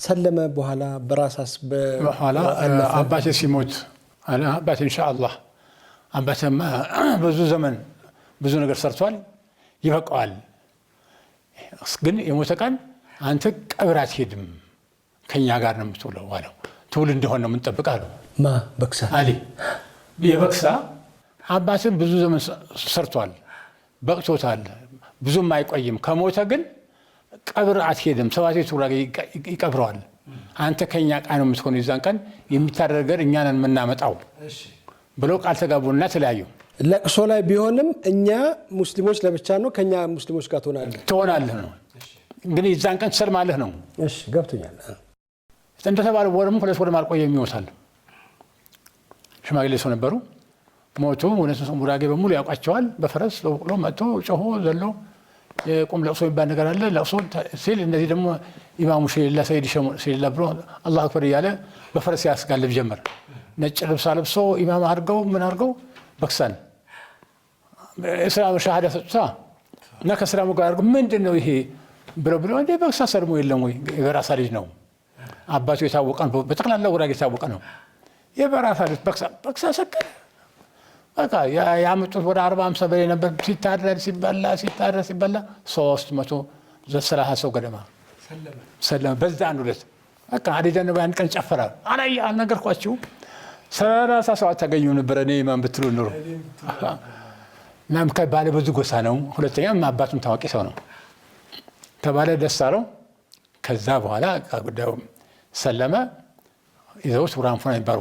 ሰለመ በኋላ በራሳስ በኋላ አባቴ ሲሞት አባቴ ኢንሻአላህ አባቴማ ብዙ ዘመን ብዙ ነገር ሰርቷል ይበቃዋል ግን የሞተ ቀን አንተ ቀብር አትሄድም ከኛ ጋር ነው የምትውለው አለው ትውል እንደሆነ ነው የምንጠብቃለው ማ በክሳ አሊ የበክሳ አባቴም ብዙ ዘመን ሰርቷል በቅቶታል ብዙም አይቆይም ከሞተ ግን ቀብር አትሄድም ሰዋቴ ቱራጌ ይቀብረዋል አንተ ከኛ ቃል ነው የምትሆነው ይዛን ቀን የሚታደርገር እኛ ነን የምናመጣው ብሎ ቃል ተጋቡና ተለያዩ ለቅሶ ላይ ቢሆንም እኛ ሙስሊሞች ለብቻ ነው ከኛ ሙስሊሞች ጋር ትሆናለህ ነው ግን ይዛን ቀን ትሰልማለህ ነው እሺ ገብቶኛል እንደተባለ ወርም ሁለት ወር ማልቆየም ይወሳል ሽማግሌ ሰው ነበሩ ሞቱ ወነሱ ሙራጌ በሙሉ ያውቃቸዋል በፈረስ በበቅሎ መጥቶ ጮሆ ዘሎ የቁም ለቅሶ ይባል ነገር አለ ለቅሶ ሲል እነዚህ ደግሞ ኢማሙ ሸይላ ሰይድ ሸይላ ብሎ አላሁ አክበር እያለ በፈረስ ያስጋልብ ጀመር ነጭ ልብስ ለብሶ ኢማም አድርገው ምን አድርገው በክሳን እስላም ሻሃዳ ሰጥታ እና ከእስላሙ ጋር አድርገው ምንድነው ይሄ ብሎ እንደ በክሳ ሰልሞ የለም ወይ የበራሳ ልጅ ነው አባቱ የታወቀ ነው በጠቅላላ ወራጌ የታወቀ ነው የበራሳ ልጅ በክሳ ሰከረ በቃ ያመጡት ወደ 40-50 በላይ ነበር ሲታረድ ሲበላ 330 ሰው ገደማ ሰለመ በዛ አንድ ሁለት በቃ አዲደን ባን ቀን ጨፈራ አናይ አልነገርኳችሁ 30 ሰው አታገኙ ነበር እኔ ማን ብትሉ ኑሮ ናም ከባለ ብዙ ጎሳ ነው ሁለተኛም አባቱን ታዋቂ ሰው ነው ተባለ ደስ አለው ከዛ በኋላ ጉዳዩ ሰለመ ይዘው ሱራንፎና ይባል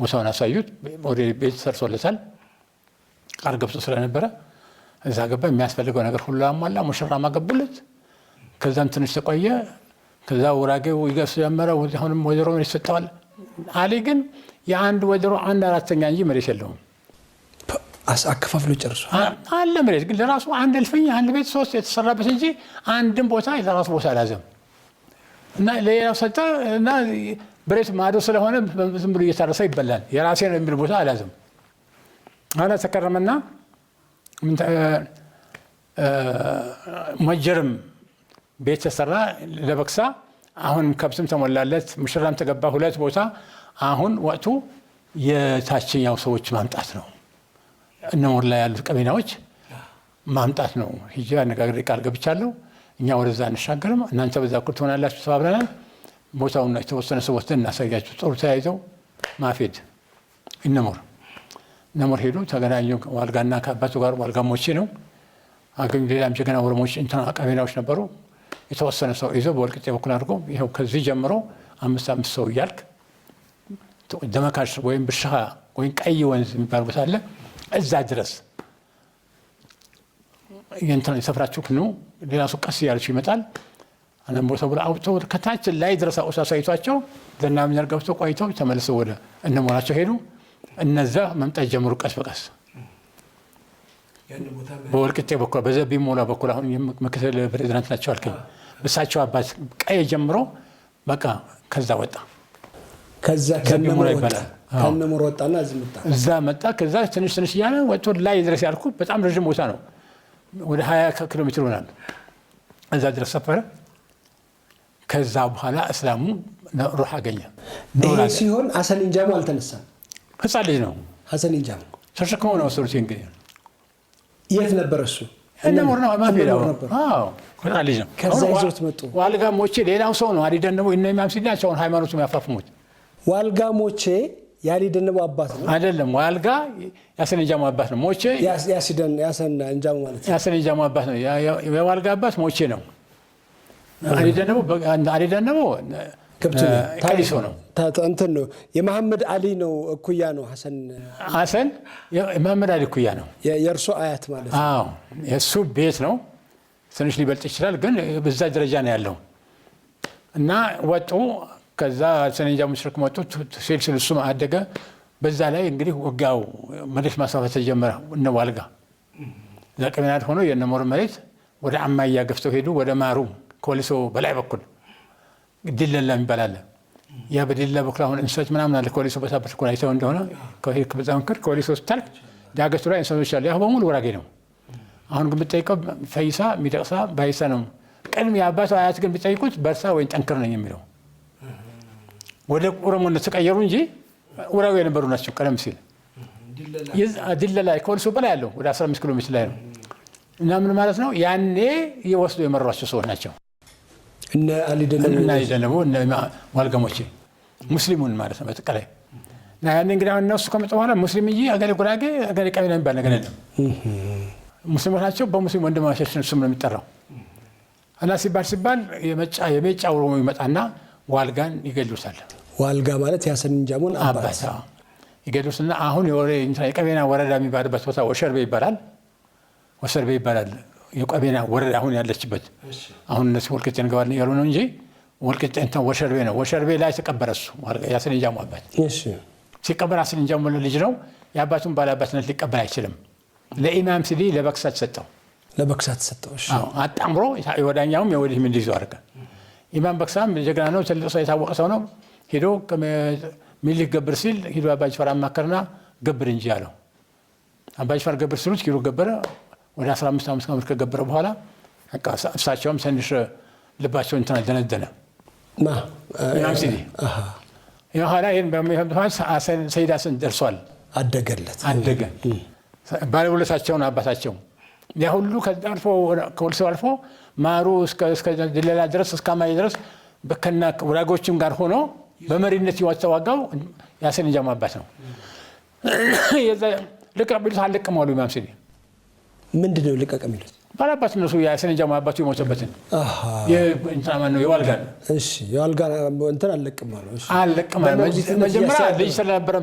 ሙሳውን አሳዩት ወደ ቤት ሰርሶለታል ቃል ገብቶ ስለነበረ እዛ ገባ የሚያስፈልገው ነገር ሁሉ አሟላ ሙሽራ ማገቡለት ከዛም ትንሽ ተቆየ ከዛ ወራጌው ይገስ ጀመረ አሁንም ወደሮ ይሰጣል አሊ ግን የአንድ ወደሮ አንድ አራተኛ እንጂ መሬት የለውም አከፋፍሎ ጨርሶ አለ መሬት ግን ለራሱ አንድ እልፍኝ አንድ ቤት ሶስት የተሰራበት እንጂ አንድም ቦታ ለራሱ ቦታ አላዘም እና ለሌላው ሰጠ እና በሬት ማዶ ስለሆነ ዝም ብሎ እየታረሰ ይበላል የራሴ ነው የሚል ቦታ አላዘም አላ ተከረመና መጀርም ቤት ተሰራ ለበክሳ አሁን ከብትም ተሞላለት ሙሽራም ተገባ ሁለት ቦታ አሁን ወቅቱ የታችኛው ሰዎች ማምጣት ነው እነሞር ላይ ያሉት ቀቢናዎች ማምጣት ነው ሂጂ አነጋግሬ ቃል ገብቻለሁ እኛ ወደዛ እንሻገርም እናንተ በዛ ኩል ትሆናላችሁ ተባብለናል ቦታውን የተወሰነ ሰው ወስደን እናሳያችሁ ጥሩ ተያይዘው ማፌድ እነሞር ሄዱ ተገናኙ ዋልጋና ከአባቱ ጋር ዋልጋ ሞቼ ነው አገኙ ሌላም ጀገና ወረሞች እንትና ቀቢናዎች ነበሩ የተወሰነ ሰው ይዘው በወልቂጤ በኩል አድርገው ይኸው ከዚህ ጀምሮ 5 ሰው እያልክ ደመካሽ ወይም ብሻ ወይም ቀይ ወንዝ የሚባል ቦታ አለ እዛ ድረስ የእንትና የሰፍራችሁ ነው ሌላ ሰው ቀስ እያለች ይመጣል አነም ቦታው ብላ አውጥቶ ከታች ላይ ድረስ አሳይቷቸው ዘናም ዘርገብቶ ቆይተው ተመልሰው ወደ እነሞራቸው ሄዱ እነዛ መምጣት ጀምሩ ቀስ በቀስ በወልቂጤ በኩል በዘቢ ሞላ በኩል አሁን ምክትል ፕሬዝዳንት ናቸው አልከኝ በሳቸው አባት ቀይ ጀምሮ በቃ ከዛ ወጣ ከዛ ከነሞር ወጣና እዛ መጣ ከዛ ትንሽ እያለ ወጥቶ ላይ ድረስ ያልኩ በጣም ረጅም ቦታ ነው ወደ 20 ኪሎ ሜትር ይሆናል እዛ ድረስ ሰፈረ ከዛ በኋላ እስላሙ ሩህ አገኘ ይሄ ሲሆን ሐሰን ኢንጃሙ አልተነሳም ህፃን ልጅ ነው ሐሰን ኢንጃሙ ተሸክሞ ነው ወሰዱት እንግዲህ የት ነበር እሱ እነሞር ነው ማፊላው ህፃን ልጅ ነው ከዛ ይዞት መጡ ዋልጋ ሞቼ ሌላው ሰው ነው አዲ ደነቦ እነ ኢማም ሲላቸው ሃይማኖቱን ያፋፍሙት ዋልጋ ሞቼ ያሊ ደነቦ አባት ነው አይደለም ዋልጋ ያሰን ኢንጃሙ አባት ነው ሞቼ ያሰን ኢንጃሙ ማለት ያሰን ኢንጃሙ አባት ነው የዋልጋ አባት ሞቼ ነው አዲ ደነቦ ቀሊሶ ነው እንትን ነው የመሐመድ አሊ ነው እኩያ ነው ሐሰን የመሐመድ አሊ እኩያ ነው የእርሱ አያት ማለት ነው አዎ የሱ ቤት ነው ትንሽ ሊበልጥ ይችላል ግን በዛ ደረጃ ነው ያለው እና ወጡ ከዛ ሰነጃ ሙሽሪክ መጡ ሲል እሱ አደገ በዛ ላይ እንግዲህ ወጋው መሬት ማስፋፋት ተጀመረ እነ ዋልጋ ዘቀመናት ሆኖ የነሞር መሬት ወደ አማያ ገፍተው ሄዱ ወደ ማሩ ኮሊሶ በላይ በኩል ድለላ ይባላል ያ በድለላ በኩል አሁን እንሰት ምናምን አለ ኮሊሶ በታበት ኮል አይተው እንደሆነ ከሄክ በዛም ከር ኮሊሶ ስታልክ ዳገቱ ላይ እንሰቶች አለ ያው በሙሉ ወራጌ ነው አሁን ግን ብትጠይቀው ፈይሳ ሚደቅሳ ባይሳ ነው ቀድሞ የአባቱ አያት ግን ቢጠይቁት በርሳ ወይም ጠንክር ነኝ የሚለው ወደ ኦሮሞነት ተቀየሩ እንጂ ወራው የነበሩ ናቸው። ቀደም ሲል ዲለላ ከወልሶ በላይ ያለው ወደ 15 ኪሎ ሜትር ላይ ነው። እና ምን ማለት ነው? ያኔ የወስዶ የመሯቸው ሰዎች ናቸው። እነ አሊ ደነቦ እነ ዋልገሞቼ ሙስሊሙን ማለት ነው በጠቅላይ። እና ያኔ እንግዲህ አሁን እነሱ ከመጡ በኋላ ሙስሊም እንጂ አገሌ ጉራጌ አገሌ ቀቢና የሚባል ነገር የለም። ሙስሊሞች ናቸው። በሙስሊም ወንድማማቾች ስም ነው የሚጠራው። እና ሲባል የሜጫ ኦሮሞ ይመጣና ዋልጋን ይገሉታል። ዋልጋ ማለት የሐሰን ጃሞን አባት ይገሉትና አሁን የቀቤና ወረዳ የሚባልበት ቦታ ወሸርቤ ይባላል። ወሸርቤ ይባላል የቀቤና ወረዳ አሁን ያለችበት። አሁን እነሱ ወልቂጤ እንገባለን ያሉ ነው እንጂ ወልቂጤ እንትን ወሸርቤ ነው። ወሸርቤ ላይ ተቀበረ እሱ የሐሰን ጃሞ አባት። ሲቀበር ሐሰን ጃሞ ልጅ ነው። የአባቱን ባላባትነት ሊቀበል አይችልም። ለኢማም ሲዲ ለበክሳ ተሰጠው። አጣምሮ የወዳኛውም የወዲህም እንዲይዘው አደረገ። ኢማም በክሳም ጀግና ነው፣ ትልቅ ሰው የታወቀ ሰው ነው። ሄዶ ሚኒሊክ ገብር ሲል ሄዶ አባ ጅፋር አማከርና ገብር እንጂ አለው። አባ ጅፋር ገብር ሲሉት ሄዶ ገበረ። ወደ 15 ዓመት ከገበረ በኋላ እሳቸውም ትንሽ ልባቸው እንትና ደነደነ። ኢማም ሲዲ የኋላ ይህን በሚሆን ሰይድ ሐሰን ደርሷል። አደገ ባለውለታቸውን አባታቸው ያ ሁሉ ከዛልፎ ከወልሶ አልፎ ማሩ እስከ ድለላ ድረስ እስከ አማይ ድረስ በከና ወራጎችም ጋር ሆኖ በመሪነት ያስተዋጋው የሐሰን ጃሞ አባት ነው። ልቀቅ ቢሉት አልለቅም አሉ ኢማም ሲዲ። ምንድነው ልቀቅ የሚሉት? ባላባት እነሱ የሐሰን ጃሞ አባቱ የሞተበትን የዋልጋን የዋልጋን እንትን አልለቅም አሉ። አልለቅም አሉ። መጀመሪያ ልጅ ስለነበረ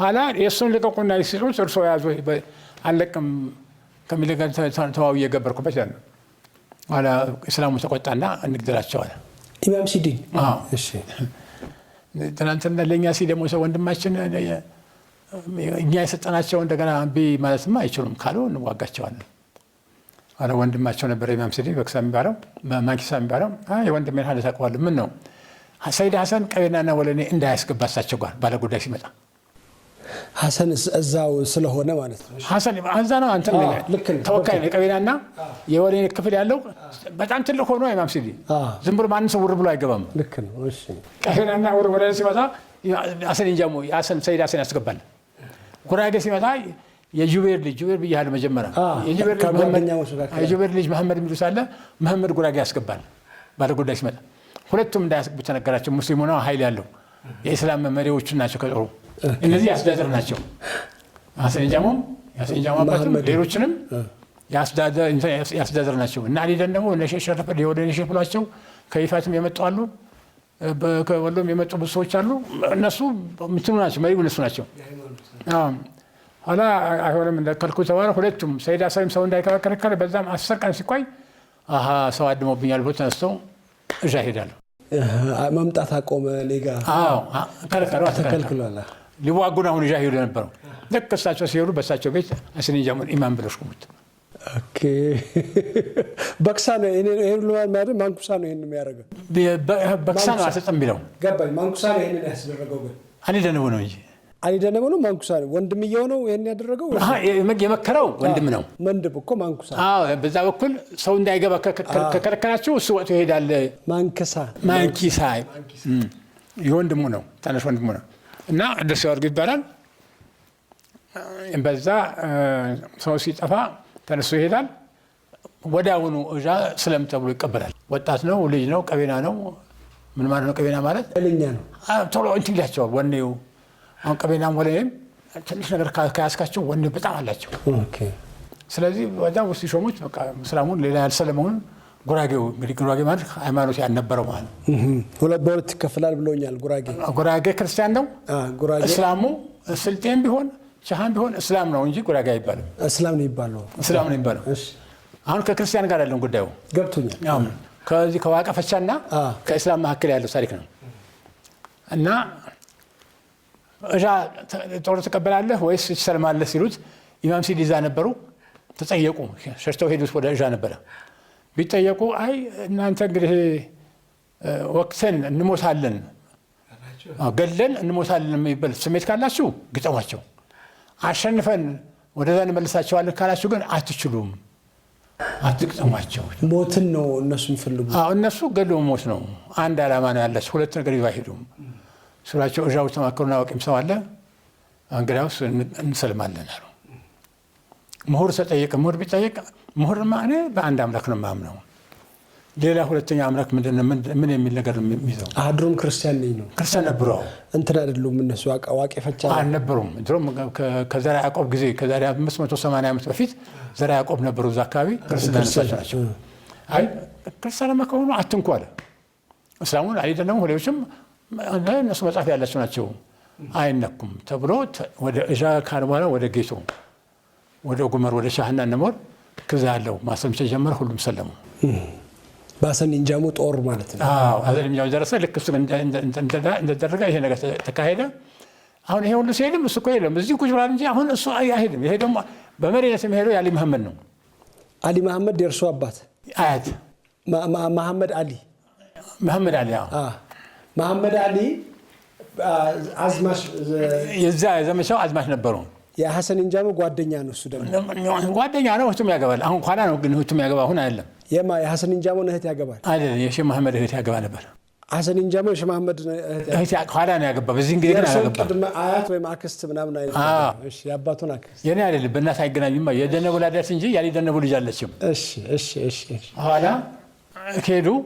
ኋላ የእሱን ልቀቁና ሲሉት እርሶ ያዙ አልለቅም ከሚል ጋር ተዋው እየገበርኩበት ያለ ኋላ እስላሙ ተቆጣና እንግደላቸው አለ ኢማም ሲዲ። ትናንትና ለእኛ ሲል ደግሞ ሰው ወንድማችን እኛ የሰጠናቸው እንደገና እምቢ ማለትማ አይችሉም ካሉ እንዋጋቸዋለን። ኋላ ወንድማቸው ነበር ኢማም ሲዲ በክሳ የሚባለው ማንኪሳ የሚባለው የወንድሜን ሀለ ታውቀዋለህ? ምን ነው ሰይድ ሐሰን ቀቤናና ወለኔ እንዳያስገባ እሳቸው ጋር ባለ ጉዳይ ሲመጣ ሐሰን እዛው ስለሆነ ማለት ነው። ሐሰን አንዛ ነው አንተ ተወካይ ነው። የቀቤናና የወለኔ ክፍል ያለው በጣም ትልቅ ሆኖ ኢማም ሲዲ ዝም ብሎ ማንም ሰው ውር ብሎ አይገባም። ልክ ነው። እሺ ቀቤናና ወለኔ ሲመጣ ሐሰን ጃሞ ሰይድ ሐሰን ያስገባል። ጉራጌ ሲመጣ የጁቤር ብያለሁ መጀመሪያ የጁቤር ልጅ መሐመድ የሚሉ ሳለ መሐመድ ጉራጌ ያስገባል ባለ ጉዳይ ሲመጣ። ሁለቱም እንዳያስገቡ ተነገራቸው። ሙስሊሙ ነው ኃይል ያለው የእስላም መሪዎቹ ናቸው ከጦሩ እነዚህ ያስዳደር ናቸው። ሐሰን ጃሞ አባትም ሌሎችንም ያስዳደር ናቸው። እና አሊ ደግሞ ሼህ ሸረፈ የወለኔ ሼህ ብሏቸው ከይፋትም የመጡ አሉ፣ ከወሎም የመጡ ብዙ ሰዎች አሉ። እነሱ ምትኑ ናቸው፣ መሪው እነሱ ናቸው። ኋላ አይሆንም እንደከልኩ ተባለ። ሁለቱም ሰይድ ሐሰንም ሰው እንዳይከለከለ በዛም 10 ቀን ሲቆይ ሰው አድሞብኛል ብሎ ተነስተው እዛ ይሄዳሉ። መምጣት አቆመ። ሌጋ ተከልክሏል። ሊዋጉን አሁን እዛ ሄዱ ነበረው። ልክ እሳቸው ሲሄዱ በእሳቸው ቤት ሐሰን ጃሞን ኢማም ብለው ሾሙት። በክሳ ነው ይሄን ማለት ማንኩሳ ነው ይሄን የሚያደርገው። በክሳ ነው አልሰጠም ቢለው ገባኝ። ማንኩሳ ነው ይሄን ያስደረገው። ግን አሊ ደነቦ ነው እንጂ አሊ ደነቦ ነው ማንኩሳ ነው ወንድምየው ነው ይሄን ያደረገው። የመከረው ወንድም ነው። ወንድም እኮ ማንኩሳ። በዛ በኩል ሰው እንዳይገባ ከከለከላቸው እሱ ወጥቶ ይሄዳል። ማንኪሳ የወንድሙ ነው፣ ታናሽ ወንድሙ ነው። እና ደስ ያወርግ ይባላል። በዛ ሰው ሲጠፋ ተነስቶ ይሄዳል። ወዲያውኑ እዛ ስለም ተብሎ ይቀበላል። ወጣት ነው፣ ልጅ ነው፣ ቀቤና ነው። ምን ማለት ነው? ቀቤና ማለት እልኛ ነው። ቶሎ እንትን ይላቸዋል ወኔው። አሁን ቀቤናም ወለኔም ትንሽ ነገር ከያዝካቸው ወኔ በጣም አላቸው። ስለዚህ ወዛ ውስጥ ሲሾሙት በቃ እስላሙን ሌላ ያልሰለመውን ጉራጌው እንግዲህ ጉራጌ ማለት ሃይማኖት ያልነበረው ማለት በሁለት ይከፈላል ብሎኛል። ጉራጌ ክርስቲያን ነው። እስላሙ ስልጤም ቢሆን ሻሃም ቢሆን እስላም ነው እንጂ ጉራጌ አይባልም። እስላም ነው የሚባለው። አሁን ከክርስቲያን ጋር ያለን ጉዳዩ ገብቶኛል። ከዚህ ከዋቀፈቻና ከእስላም መካከል ያለው ታሪክ ነው። እና እዛ ጦር ትቀበላለህ ወይስ ትሰልማለህ ሲሉት ኢማም ሲዲ እዛ ነበሩ። ተጠየቁ። ሸሽተው ሄዱት ወደ እዛ ነበረ። ቢጠየቁ አይ እናንተ እንግዲህ ወቅተን እንሞታለን ገለን እንሞታለን የሚባል ስሜት ካላችሁ ግጠሟቸው፣ አሸንፈን ወደዛ እንመልሳቸዋለን ካላችሁ ግን አትችሉም፣ አትቅጠሟቸው። ሞትን ነው እነሱ የሚፈልጉ። እነሱ ገድሎ ሞት ነው። አንድ ዓላማ ነው ያላቸው። ሁለት ነገር ይዘው አይሄዱም ስላቸው እዛው ተማከሩና አዋቂም ሰው አለ እንግዲያውስ እንሰልማለን አሉ። ምሁር ተጠየቀ። ምሁር ቢጠየቅ ምሁርማ እኔ በአንድ አምላክ ነው የማምነው፣ ሌላ ሁለተኛ አምላክ ምን የሚል ነገር የሚይዘው? ድሮም ክርስቲያን ነኝ ነው። ክርስቲያን ነበሩ እንትን አይደሉም እነሱ አዋቂ ፈቻ አልነበሩም። ድሮም ከዘራ ያዕቆብ ጊዜ ከዛሬ 580 ዓመት በፊት ዘራ ያዕቆብ ነበሩ እዛ አካባቢ ክርስቲያን ናቸው። አይ ክርስቲያንማ ከሆኑ አትንኩ አለ። እስላሙን አይደለም ሌሎችም እነሱ መጽሐፍ ያላቸው ናቸው አይነኩም ተብሎ ወደ እዣ ካል በኋላ ወደ ጌቶ ወደ ጉመር ወደ ሻህና ነሞር ከዛ ያለው ማሰልም ተጀመረ። ሁሉም ሰለሙ። በሐሰን ኢንጃሞ ጦር ማለት ነው። ሐሰን ኢንጃሞ ደረሰ። ልክ እሱ እንደደረገ ይሄ ነገር ተካሄደ። አሁን ይሄ ሁሉ ሲሄድም እሱ እኮ የለም እዚህ ቁጭ ብሏል እንጂ አሁን እሱ አይሄድም። ይሄ ደግሞ በመሪነት የሚሄደው የአሊ መሐመድ ነው። አሊ መሐመድ የእርሱ አባት አያት መሐመድ አሊ መሐመድ አሊ አዝማች የዛ ዘመቻው አዝማች ነበሩ። የሐሰን ኢንጃሞ ጓደኛ ነው። እሱ ደግሞ ጓደኛ ነው። እህቱም ያገባል። አሁን ኋላ ነው ግን እህቱም ያገባ አሁን አይደለም። የሐሰን ኢንጃሞ እህት ያገባል አይደለም። የሼህ መሐመድ እህት ያገባ ነበር። ሐሰን ኢንጃሞ የሼህ መሐመድ እህት ኋላ ነው ያገባ። በዚህ እንግዲህ ግን አላገባ። አያት ወይም አክስት ምናምን አይደል? እሺ የአባቱን አክስት የኔ አይደለም። በእናት አይገናኙም። የደነቡ ላዳት እንጂ ያሊ ደነቡ ልጅ አለችም። እሺ ኋላ ሄዱ።